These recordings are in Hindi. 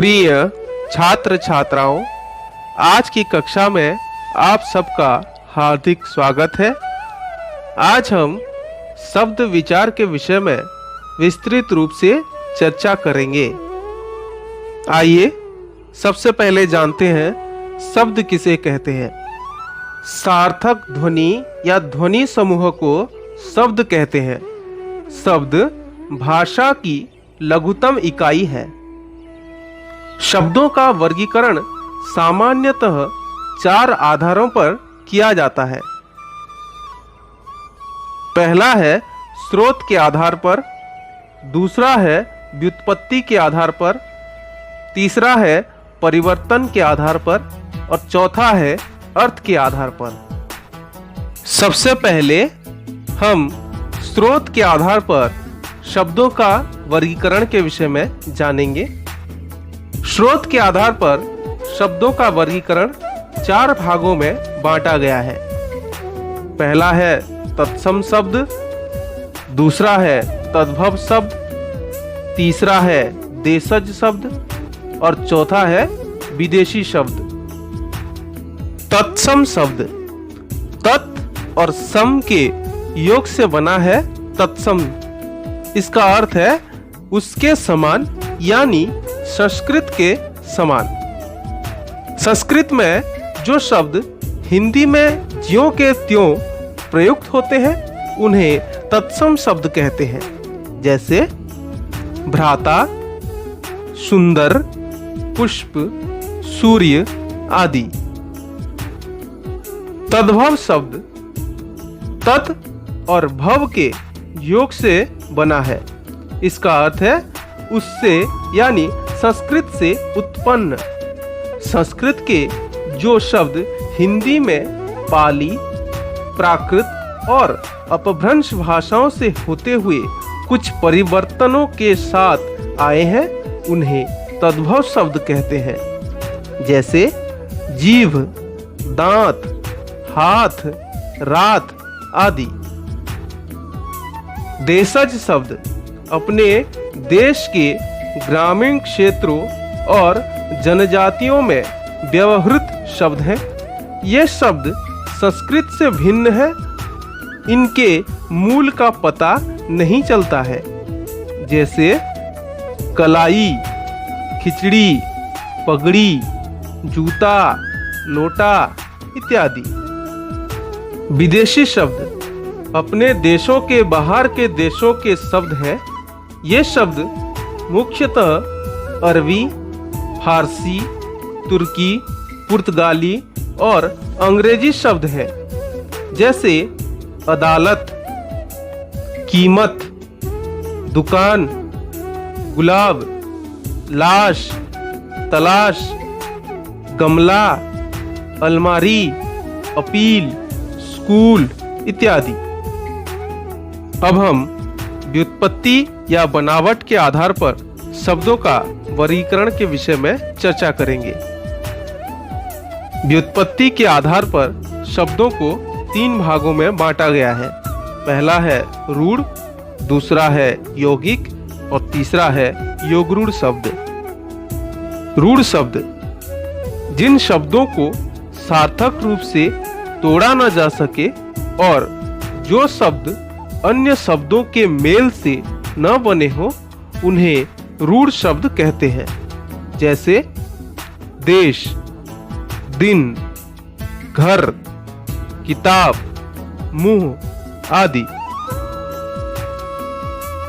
प्रिय छात्र छात्राओं, आज की कक्षा में आप सबका हार्दिक स्वागत है। आज हम शब्द विचार के विषय में विस्तृत रूप से चर्चा करेंगे। आइए सबसे पहले जानते हैं शब्द किसे कहते हैं। सार्थक ध्वनि या ध्वनि समूह को शब्द कहते हैं। शब्द भाषा की लघुतम इकाई है। शब्दों का वर्गीकरण सामान्यतः 4 आधारों पर किया जाता है। पहला है स्रोत के आधार पर, दूसरा है व्युत्पत्ति के आधार पर, तीसरा है परिवर्तन के आधार पर और चौथा है अर्थ के आधार पर। सबसे पहले हम स्रोत के आधार पर शब्दों का वर्गीकरण के विषय में जानेंगे। स्रोत के आधार पर शब्दों का वर्गीकरण 4 भागों में बांटा गया है। पहला है तत्सम शब्द, दूसरा है तद्भव शब्द, तीसरा है देशज शब्द और चौथा है विदेशी शब्द। तत्सम शब्द तत् और सम के योग से बना है तत्सम। इसका अर्थ है उसके समान, यानी संस्कृत के समान। संस्कृत में जो शब्द हिंदी में ज्यों के त्यों प्रयुक्त होते हैं उन्हें तत्सम शब्द कहते हैं, जैसे भ्राता, सुंदर, पुष्प, सूर्य आदि। तद्भव शब्द तत् और भव के योग से बना है। इसका अर्थ है उससे, यानी संस्कृत से उत्पन्न। संस्कृत के जो शब्द हिंदी में पाली, प्राकृत और अपभ्रंश भाषाओं से होते हुए कुछ परिवर्तनों के साथ आए हैं उन्हें तद्भव शब्द कहते हैं, जैसे जीभ, दांत, हाथ, रात आदि। देशज शब्द अपने देश के ग्रामीण क्षेत्रों और जनजातियों में व्यवहृत शब्द हैं। ये शब्द संस्कृत से भिन्न है। इनके मूल का पता नहीं चलता है, जैसे कलाई, खिचड़ी, पगड़ी, जूता, लोटा इत्यादि। विदेशी शब्द अपने देशों के बाहर के देशों के शब्द हैं। ये शब्द मुख्यतः अरबी, फारसी, तुर्की, पुर्तगाली और अंग्रेजी शब्द हैं, जैसे अदालत, कीमत, दुकान, गुलाब, लाश, तलाश, गमला, अलमारी, अपील, स्कूल इत्यादि। अब हम व्युत्पत्ति या बनावट के आधार पर शब्दों का वर्गीकरण के विषय में चर्चा करेंगे। व्युत्पत्ति के आधार पर शब्दों को 3 भागों में बांटा गया है। पहला है रूढ़, दूसरा है यौगिक और तीसरा है योगरूढ़ शब्द। रूढ़ शब्द जिन शब्दों को सार्थक रूप से तोड़ा न जा सके और जो शब्द अन्य शब्दों के मेल से न बने हो उन्हें रूढ़ शब्द कहते हैं, जैसे देश, दिन, घर, किताब, मुंह आदि।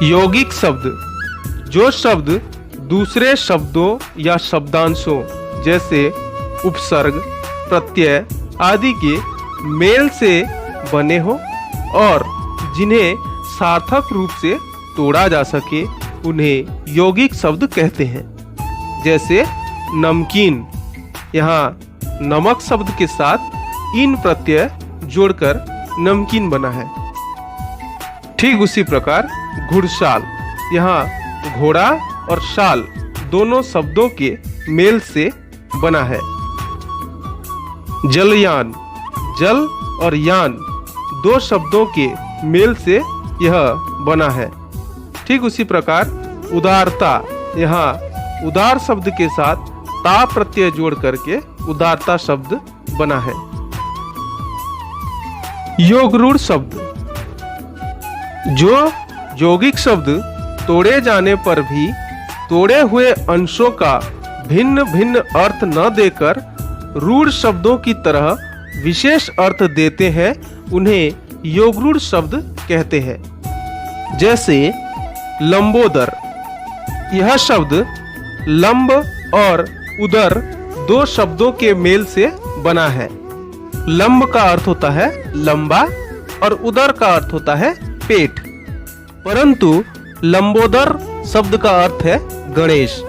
यौगिक शब्द जो शब्द दूसरे शब्दों या शब्दांशों जैसे उपसर्ग, प्रत्यय आदि के मेल से बने हो और जिन्हें सार्थक रूप से तोड़ा जा सके उन्हें यौगिक शब्द कहते हैं, जैसे नमकीन। यहाँ नमक शब्द के साथ इन प्रत्यय जोड़कर नमकीन बना है। ठीक उसी प्रकार घुड़शाल, यहाँ घोड़ा और शाल दोनों शब्दों के मेल से बना है। जलयान, जल और यान 2 शब्दों के मेल से यह बना है। ठीक उसी प्रकार उदारता, यहाँ उदार शब्द के साथ ता प्रत्यय जोड़ करके उदारता शब्द बना है। योगरूढ़ शब्द, जो यौगिक शब्द तोड़े जाने पर भी तोड़े हुए अंशों का भिन्न भिन्न अर्थ न देकर रूढ़ शब्दों की तरह विशेष अर्थ देते हैं, उन्हें योगरूढ़ शब्द कहते हैं। जैसे लंबोदर, यह शब्द लंब और उदर दो शब्दों के मेल से बना है। लंब का अर्थ होता है लंबा और उदर का अर्थ होता है पेट, परंतु लंबोदर शब्द का अर्थ है गणेश।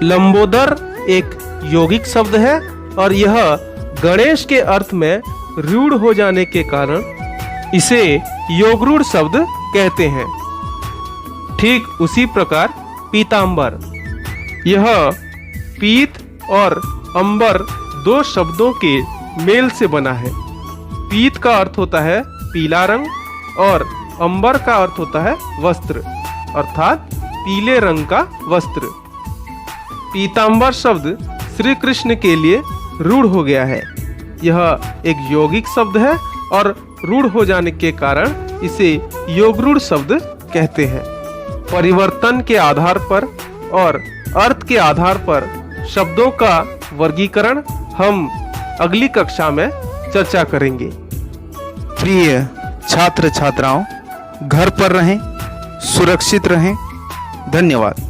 लंबोदर एक यौगिक शब्द है और यह गणेश के अर्थ में रूढ़ हो जाने के कारण इसे योगरूढ़ शब्द कहते हैं। ठीक उसी प्रकार पीतांबर, यह पीत और अंबर दो शब्दों के मेल से बना है। पीत का अर्थ होता है पीला रंग और अंबर का अर्थ होता है वस्त्र, अर्थात पीले रंग का वस्त्र। पीतांबर शब्द श्री कृष्ण के लिए रूढ़ हो गया है। यह एक यौगिक शब्द है और रूढ़ हो जाने के कारण इसे योगरूढ़ शब्द कहते हैं। परिवर्तन के आधार पर और अर्थ के आधार पर शब्दों का वर्गीकरण हम अगली कक्षा में चर्चा करेंगे। प्रिय छात्र छात्राओं, घर पर रहें, सुरक्षित रहें। धन्यवाद।